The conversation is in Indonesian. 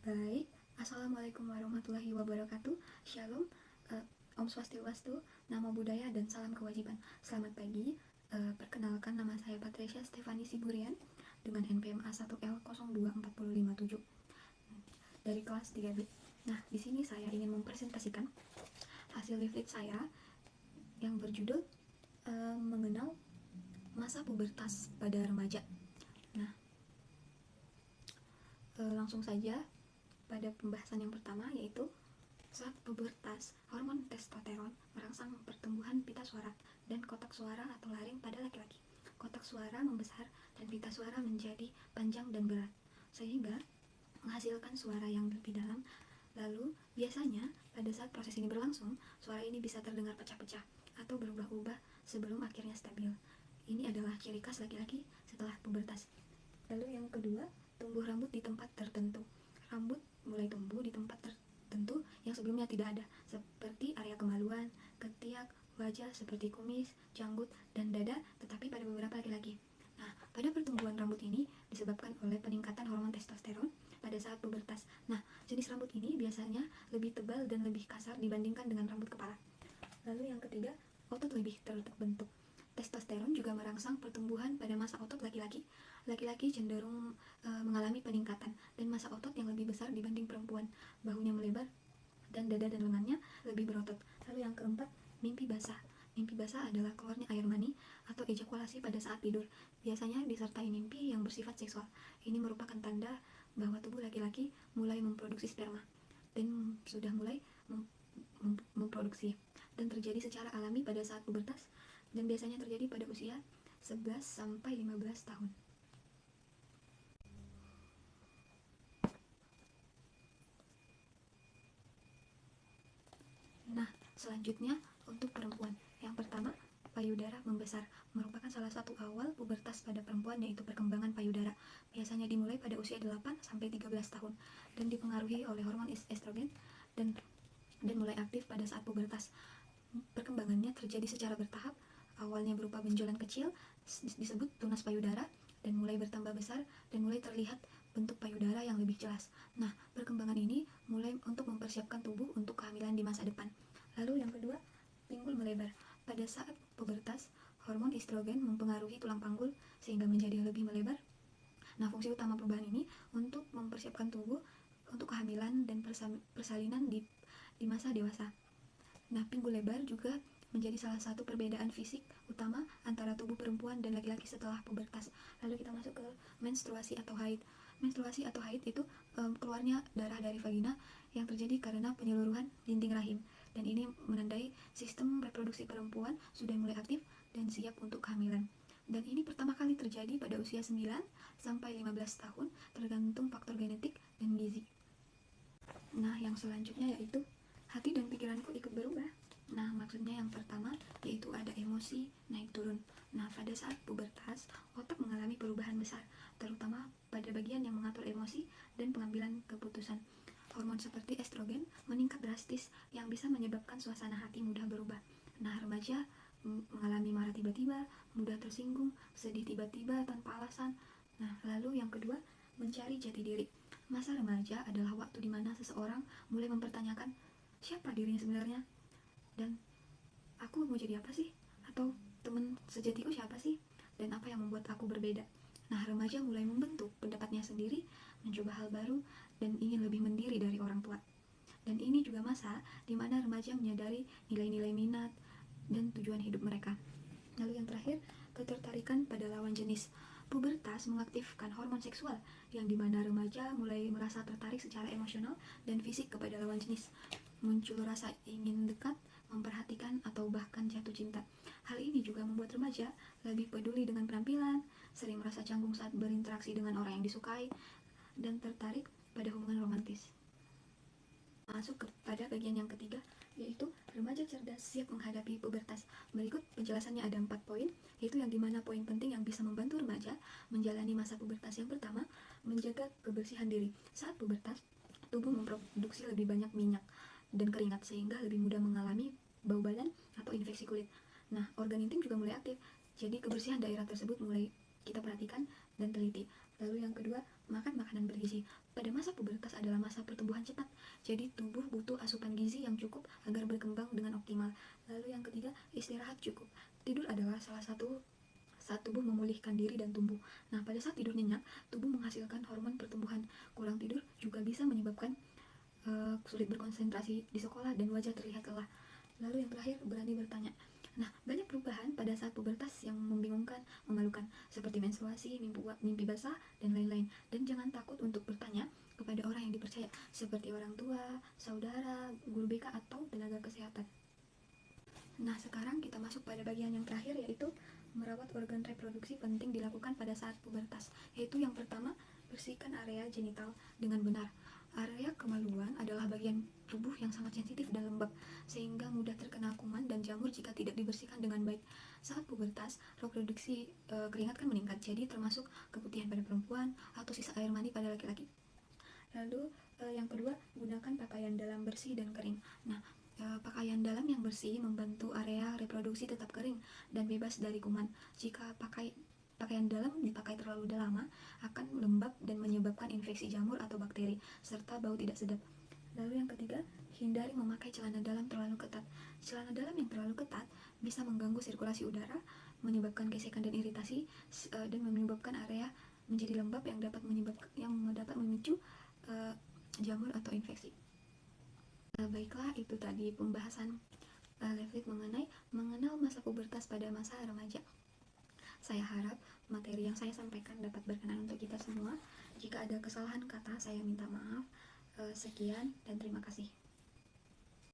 Baik, Assalamualaikum warahmatullahi wabarakatuh. Shalom, Om Swastiastu, Namo Buddhaya, dan salam kewajiban. Selamat pagi, perkenalkan nama saya Patricia Stefani Siburian dengan NPM A1L024057 dari kelas 3B. Nah, di sini saya ingin mempresentasikan hasil leaflet saya yang berjudul mengenal masa pubertas pada remaja. Nah, langsung saja pada pembahasan yang pertama, yaitu saat pubertas, hormon testosteron merangsang pertumbuhan pita suara dan kotak suara atau laring pada laki-laki. Kotak suara membesar dan pita suara menjadi panjang dan berat, sehingga menghasilkan suara yang lebih dalam. Lalu, biasanya pada saat proses ini berlangsung, suara ini bisa terdengar pecah-pecah atau berubah-ubah sebelum akhirnya stabil. Ini adalah ciri khas laki-laki setelah pubertas. Lalu yang kedua, tumbuh rambut di tempat tertentu. Rambut mulai tumbuh di tempat tertentu yang sebelumnya tidak ada, seperti area kemaluan, ketiak, wajah seperti kumis, janggut, dan dada, tetapi pada beberapa laki-laki. Nah, pada pertumbuhan rambut ini disebabkan oleh peningkatan hormon testosteron pada saat pubertas. Nah, jenis rambut ini biasanya lebih tebal dan lebih kasar dibandingkan dengan rambut kepala. Lalu yang ketiga, otot lebih terbentuk. Testosteron juga merangsang pertumbuhan pada masa otot laki-laki. Laki-laki cenderung mengalami peningkatan dan masa otot yang lebih besar dibanding perempuan. Bahunya melebar dan dada dan lengannya lebih berotot. Lalu yang keempat, mimpi basah. Mimpi basah adalah keluarnya air mani atau ejakulasi pada saat tidur. Biasanya disertai mimpi yang bersifat seksual. Ini merupakan tanda bahwa tubuh laki-laki mulai memproduksi sperma dan sudah mulai memproduksi, dan terjadi secara alami pada saat pubertas dan biasanya terjadi pada usia 11 sampai 15 tahun. Nah, selanjutnya untuk perempuan. Yang pertama, payudara membesar merupakan salah satu awal pubertas pada perempuan, yaitu perkembangan payudara. Biasanya dimulai pada usia 8 sampai 13 tahun dan dipengaruhi oleh hormon estrogen dan mulai aktif pada saat pubertas. Perkembangannya terjadi secara bertahap. Awalnya berupa benjolan kecil disebut tunas payudara dan mulai bertambah besar dan mulai terlihat bentuk payudara yang lebih jelas. Nah, perkembangan ini mulai untuk mempersiapkan tubuh untuk kehamilan di masa depan. Lalu yang kedua, pinggul melebar. Pada saat pubertas, hormon estrogen mempengaruhi tulang panggul sehingga menjadi lebih melebar. Nah, fungsi utama perubahan ini untuk mempersiapkan tubuh untuk kehamilan dan persalinan di masa dewasa. Nah, pinggul lebar juga menjadi salah satu perbedaan fisik utama antara tubuh perempuan dan laki-laki setelah pubertas. Lalu kita masuk ke menstruasi atau haid. Menstruasi atau haid itu keluarnya darah dari vagina yang terjadi karena penyeluruhan dinding rahim, dan ini menandai sistem reproduksi perempuan sudah mulai aktif dan siap untuk kehamilan. Dan ini pertama kali terjadi pada usia 9 sampai 15 tahun tergantung faktor genetik dan gizi. Nah, yang selanjutnya yaitu hati dan pikiranku ikut berubah. Nah, maksudnya yang pertama yaitu ada emosi naik turun. Nah, pada saat pubertas, otak mengalami perubahan besar, terutama pada bagian yang mengatur emosi dan pengambilan keputusan. Hormon seperti estrogen meningkat drastis yang bisa menyebabkan suasana hati mudah berubah. Nah, remaja mengalami marah tiba-tiba, mudah tersinggung, sedih tiba-tiba tanpa alasan. Nah, lalu yang kedua, mencari jati diri. Masa remaja adalah waktu di mana seseorang mulai mempertanyakan siapa dirinya sebenarnya, dan aku mau jadi apa sih, atau teman sejatiku siapa sih, dan apa yang membuat aku berbeda. Nah, remaja mulai membentuk pendapatnya sendiri, mencoba hal baru, dan ingin lebih mandiri dari orang tua. Dan ini juga masa di mana remaja menyadari nilai-nilai minat dan tujuan hidup mereka. Lalu yang terakhir, ketertarikan pada lawan jenis. Pubertas mengaktifkan hormon seksual yang dimana remaja mulai merasa tertarik secara emosional dan fisik kepada lawan jenis. Muncul rasa ingin dekat, memperhatikan, atau bahkan jatuh cinta. Hal ini juga membuat remaja lebih peduli dengan penampilan, sering merasa canggung saat berinteraksi dengan orang yang disukai, dan tertarik pada hubungan romantis. Masuk kepada bagian yang ketiga, yaitu remaja cerdas siap menghadapi pubertas. Berikut penjelasannya ada 4 poin, yaitu yang dimana poin penting yang bisa membantu remaja menjalani masa pubertas. Yang pertama, menjaga kebersihan diri. Saat pubertas, tubuh memproduksi lebih banyak minyak dan keringat sehingga lebih mudah mengalami bau badan atau infeksi kulit. Nah, organ intim juga mulai aktif, jadi kebersihan daerah tersebut mulai kita perhatikan dan teliti. Lalu yang kedua, makan makanan bergizi. Pada masa pubertas adalah masa pertumbuhan cepat, jadi tubuh butuh asupan gizi yang cukup agar berkembang dengan optimal. Lalu yang ketiga, istirahat cukup. Tidur adalah salah satu saat tubuh memulihkan diri dan tumbuh. Nah, pada saat tidur nyenyak, tubuh menghasilkan hormon pertumbuhan. Kurang tidur juga bisa menyebabkan sulit berkonsentrasi di sekolah dan wajah terlihat lelah. Lalu yang terakhir, berani bertanya. Nah, banyak perubahan pada saat pubertas yang membingungkan, memalukan, seperti menstruasi, mimpi basah, dan lain-lain. Dan jangan takut untuk bertanya kepada orang yang dipercaya, seperti orang tua, saudara, guru BK, atau tenaga kesehatan. Nah, sekarang kita masuk pada bagian yang terakhir, yaitu merawat organ reproduksi penting dilakukan pada saat pubertas, yaitu yang pertama, bersihkan area genital dengan benar. Area kemaluan adalah bagian tubuh yang sangat sensitif dan lembab, sehingga mudah terkena kuman dan jamur jika tidak dibersihkan dengan baik. Saat pubertas, reproduksi keringat kan meningkat, jadi termasuk keputihan pada perempuan atau sisa air mani pada laki-laki. Lalu yang kedua, gunakan pakaian dalam bersih dan kering. Nah, pakaian dalam yang bersih membantu area reproduksi tetap kering dan bebas dari kuman. Jika pakaian dalam dipakai terlalu lama, akan lembab dan menyebabkan infeksi jamur atau bakteri, serta bau tidak sedap. Lalu yang ketiga, hindari memakai celana dalam terlalu ketat. Celana dalam yang terlalu ketat bisa mengganggu sirkulasi udara, menyebabkan gesekan dan iritasi, dan menyebabkan area menjadi lembab yang dapat memicu jamur atau infeksi. Baiklah, itu tadi pembahasan Levit mengenai mengenal masa pubertas pada masa remaja. Saya harap materi yang saya sampaikan dapat berkenan untuk kita semua. Jika ada kesalahan kata, saya minta maaf. Sekian dan terima kasih.